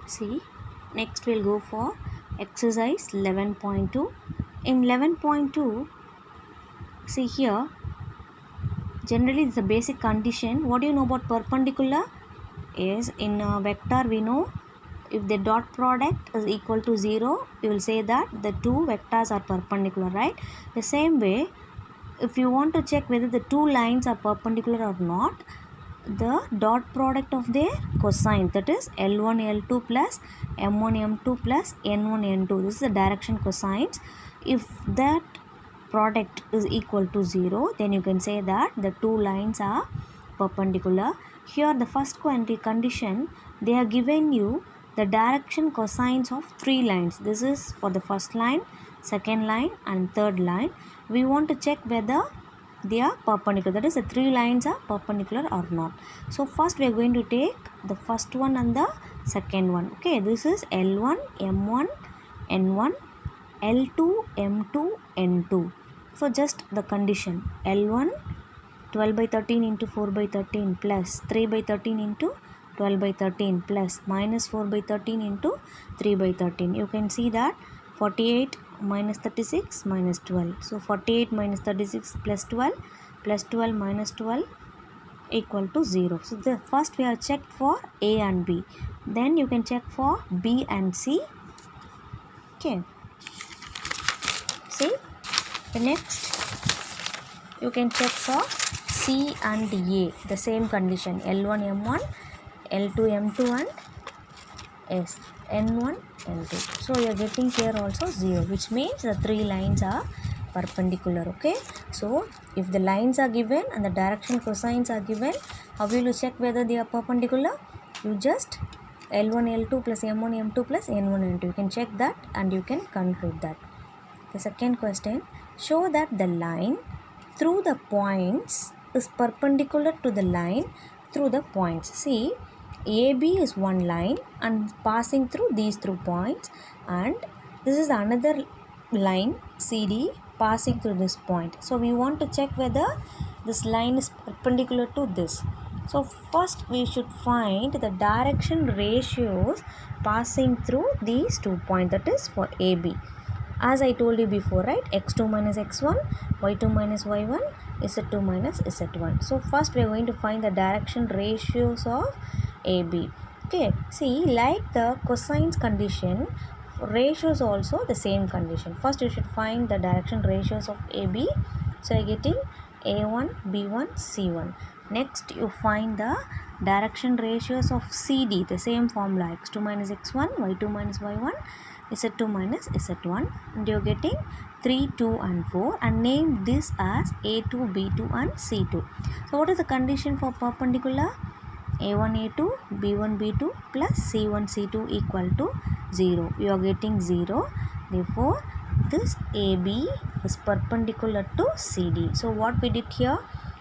See, next we'll go for exercise 11.2. In 11.2, see here, generally it's a basic condition. What do you know about perpendicular? Is in a vector we know if the dot product is equal to 0, you will say that the two vectors are perpendicular, right? The same way, if you want to check whether the two lines are perpendicular or not, the dot product of their cosine, that is L1 L2 plus M1 M2 plus N1 N2, this is the direction cosines. If that product is equal to 0, then you can say that the two lines are perpendicular. Here the first condition, they are given you the direction cosines of three lines. This is for the first line, second line and third line. We want to check whether they are perpendicular, that is the three lines are perpendicular or not. So first we are going to take the first one and the second one. Okay, this is L1 M1 N1 L2 M2 N2. So just the condition, L1 12 by 13 into 4 by 13 plus 3 by 13 into 12 by 13 plus minus 4 by 13 into 3 by 13. You can see that 48 minus 36 minus 12. So 48 minus 36 plus 12 minus 12 equal to 0. So the first we have checked for A and B. Then you can check for B and C. Okay. See, the next you can check for C and A. The same condition, L1 M1, L2 M2 and S N1 N2. So you are getting here also 0, which means the three lines are perpendicular. Okay, so if the lines are given and the direction cosines are given, how will you check whether they are perpendicular? You just L1 L2 plus M1 M2 plus N1 N2. You can check that and you can conclude that. The second question, show that the line through the points is perpendicular to the line through the points. See, AB is one line and passing through these two points, and this is another line CD passing through this point. So we want to check whether this line is perpendicular to this. So first we should find the direction ratios passing through these 2 points, that is for AB. As I told you before, right, x2 minus x1, y2 minus y1, z2 minus z1. So first we are going to find the direction ratios of AB. Okay, see, like the cosines condition, ratios also the same condition. First you should find the direction ratios of AB. So you are getting A1, B1, C1. Next you find the direction ratios of CD, the same formula, x2 minus x1, y2 minus y1, z2 minus z1, and you are getting 3, 2 and 4, and name this as A2, B2 and C2. So what is the condition for perpendicular? A1, A2, B1, B2 plus C1, C2 equal to 0. You are getting 0. Therefore, this AB is perpendicular to CD. So what we did here?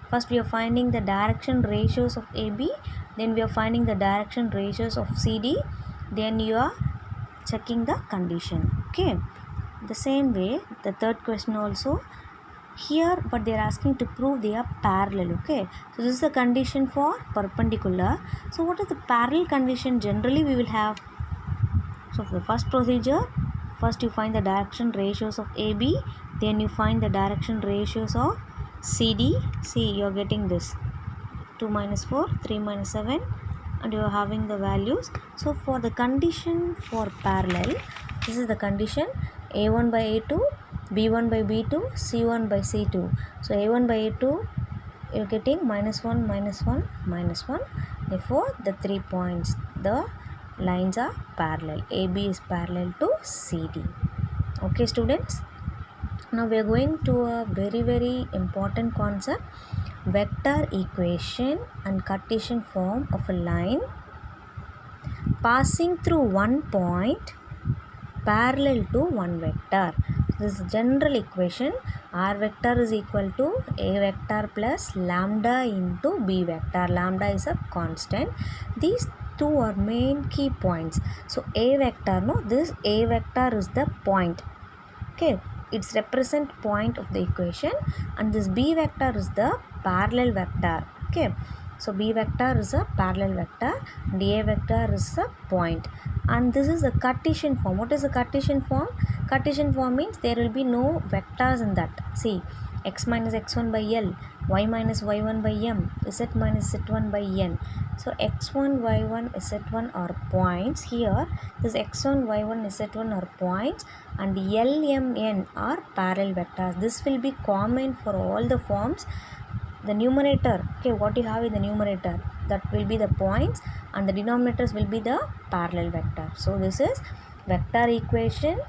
First we are finding the direction ratios of AB. Then we are finding the direction ratios of CD. Then you are checking the condition. Okay. The same way, the third question also here, but they are asking to prove they are parallel. Okay, so this is the condition for perpendicular. So what is the parallel condition? Generally we will have, so for the first procedure, first you find the direction ratios of AB, then you find the direction ratios of CD. See, you are getting this 2 minus 4, 3 minus 7, and you are having the values. So for the condition for parallel, this is the condition, A1 by A2, B1 by B2, C1 by C2. So A1 by A2, you are getting minus 1, minus 1, minus 1. Therefore, the 3 points, the lines are parallel. AB is parallel to CD. Okay, students. Now we are going to a very important concept, vector equation and Cartesian form of a line passing through one point parallel to one vector. This is general equation, R vector is equal to A vector plus lambda into B vector. Lambda is a constant. These two are main key points. So A vector, no, this A vector is the point. Okay, it's represent point of the equation, and this B vector is the parallel vector. Okay, so B vector is a parallel vector and A vector is a point. and this is the Cartesian form. What is the Cartesian form? Cartesian form means there will be no vectors in that. See, x minus x1 by L, y minus y1 by M, z minus z1 by N. So x1, y1, z1 are points. Here this x1, y1, z1 are points, and L, M, N are parallel vectors. This will be common for all the forms. The numerator, okay, what you have in the numerator, that will be the points, and the denominators will be the parallel vector. So this is vector equation.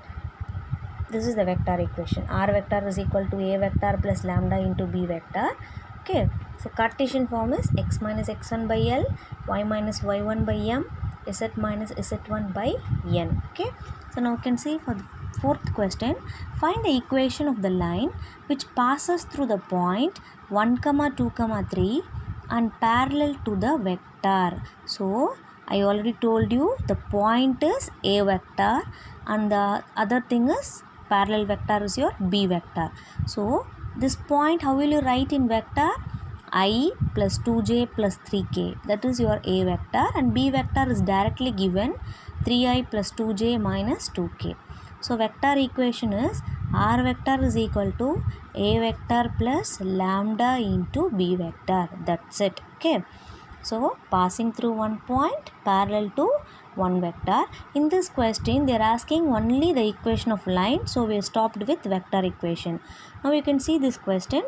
This is the vector equation. R vector is equal to A vector plus lambda into B vector. Okay, so Cartesian form is x minus x1 by L, y minus y1 by M, z minus z1 by N. Okay, so now you can see for the fourth question, find the equation of the line which passes through the point 1, 2, 3 and parallel to the vector. So I already told you the point is A vector and the other thing is parallel vector is your B vector. So this point, how will you write in vector? I plus 2j plus 3k, that is your A vector, and B vector is directly given 3i plus 2j minus 2k. So vector equation is R vector is equal to A vector plus lambda into B vector. That's it. Okay. So passing through one point parallel to one vector. In this question they are asking only the equation of line, so we stopped with vector equation. Now you can see this question.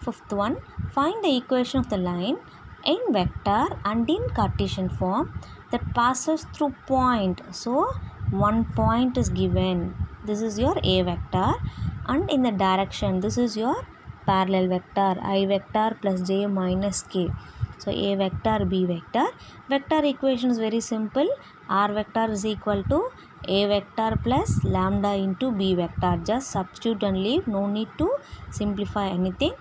Fifth one, find the equation of the line in vector and in Cartesian form that passes through point. So one point is given. This is your A vector, and in the direction this is your parallel vector I vector plus j minus k. So A vector, B vector. Vector equation is very simple. R vector is equal to A vector plus lambda into B vector. Just substitute and leave. No need to simplify anything.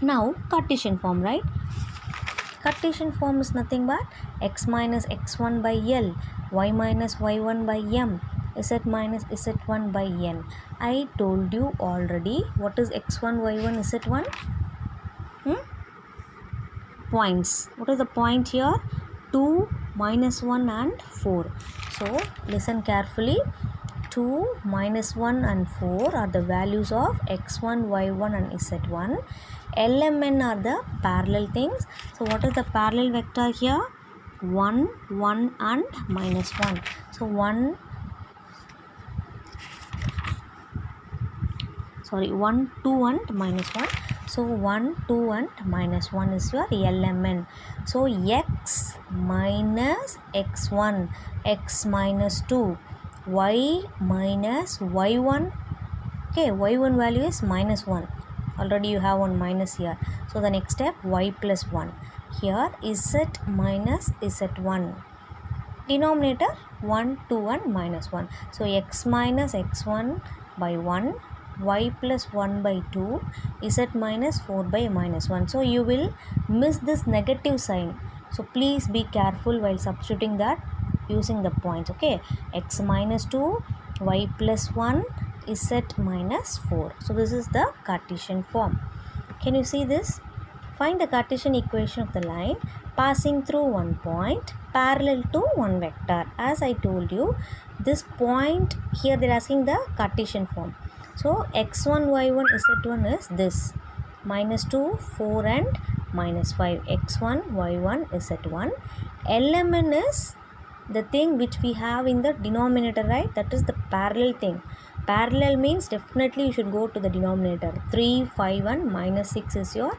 Now Cartesian form, right? Cartesian form is nothing but x minus x1 by L, y minus y1 by M, z minus z1 by N. I told you already what is x1, y1, z1? Points. What is the point here? 2, minus 1 and 4. So listen carefully. 2, minus 1 and 4 are the values of x1, y1 and z1. LMN are the parallel things. So what is the parallel vector here? 1, 1 and minus 1. So 1, 2 and minus 1. So 1, 2 and minus 1 is your LMN. So x minus x1, x minus 2, y minus y1. Okay, y1 value is minus 1. Already you have one minus here. So the next step, y plus 1. Here z minus z1. Denominator 1, 2 and minus 1. So x minus x1 by 1, y plus 1 by 2, z minus 4 by minus 1. So you will miss this negative sign. So please be careful while substituting that using the points. Okay, x minus 2, y plus 1, z minus 4. So this is the Cartesian form. Can you see this? Find the Cartesian equation of the line passing through one point parallel to one vector. As I told you, this point here they are asking the Cartesian form. So x1, y1, z1 is this. Minus 2, 4 and minus 5. x1, y1, z1. LMN is the thing which we have in the denominator, right? That is the parallel thing. Parallel means definitely you should go to the denominator. 3, 5 and minus 6 is your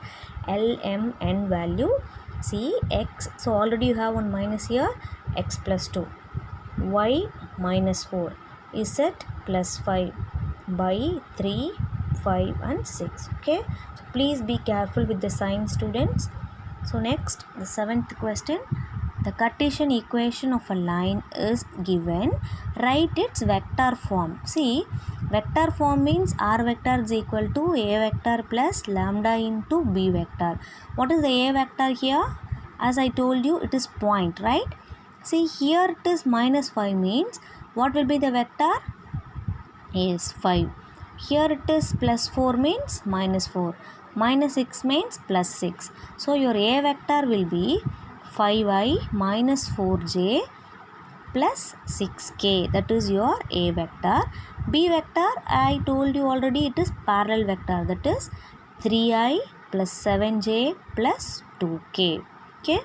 LMN value. See x, so already you have one minus here, x plus 2, y minus 4, z plus 5 by 3, 5 and 6. Okay, so please be careful with the sign, students. So next, the seventh question. The Cartesian equation of a line is given. Write its vector form. See, vector form means R vector is equal to A vector plus lambda into B vector. What is the A vector here? As I told you, it is point, right? See, here it is minus 5 means what will be the vector? Is 5. Here it is plus 4 means minus 4. Minus 6 means plus 6. So your A vector will be 5i minus 4j plus 6k, that is your A vector. B vector, I told you already, it is parallel vector, that is 3i plus 7j plus 2k. Okay.